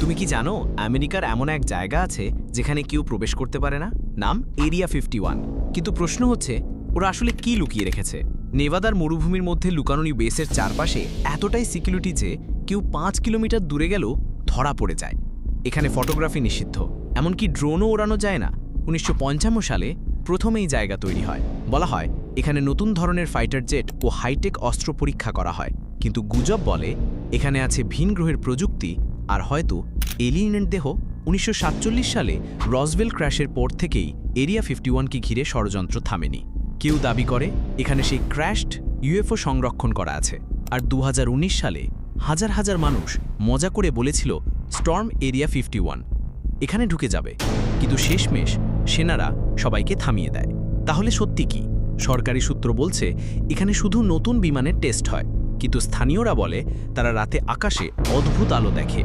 তুমি কি জানো আমেরিকার এমন এক জায়গা আছে যেখানে কেউ প্রবেশ করতে পারে না? নাম এরিয়া 51। কিন্তু প্রশ্ন হচ্ছে, ওরা আসলে কি লুকিয়ে রেখেছে? নেভাদার মরুভূমির মধ্যে লুকানো বেসের চারপাশে এতটাই সিকিউরিটি যে কেউ 5 কিলোমিটার দূরে গেলেও ধরা পড়ে যায়। এখানে ফটোগ্রাফি নিষিদ্ধ, এমনকি ড্রোনও ওড়ানো যায় না। 1955 সালে প্রথম এই জায়গা তৈরি হয়। বলা হয় এখানে নতুন ধরনের ফাইটার জেট ও হাইটেক অস্ত্র পরীক্ষা করা হয়। কিন্তু গুজব বলে এখানে আছে ভিন গ্রহের প্রযুক্তি আর হয়তো এলিয়েনের দেহ। 1947 সালে রসওয়েল ক্র্যাশের পর থেকেই এরিয়া 51কে ঘিরে ষড়যন্ত্র থামেনি। কেউ দাবি করে এখানে সেই ক্র্যাশড ইউএফও সংরক্ষণ করা আছে। আর 2019 সালে হাজার হাজার মানুষ মজা করে বলেছিল স্টর্ম এরিয়া 51 এখানে ঢুকে যাবে, কিন্তু শেষমেশ সেনারা সবাইকে থামিয়ে দেয়। তাহলে সত্যি কি? সরকারি সূত্র বলছে এখানে শুধু নতুন বিমানের টেস্ট হয়, কিন্তু স্থানীয়রা বলে তারা রাতে আকাশে অদ্ভুত আলো দেখে।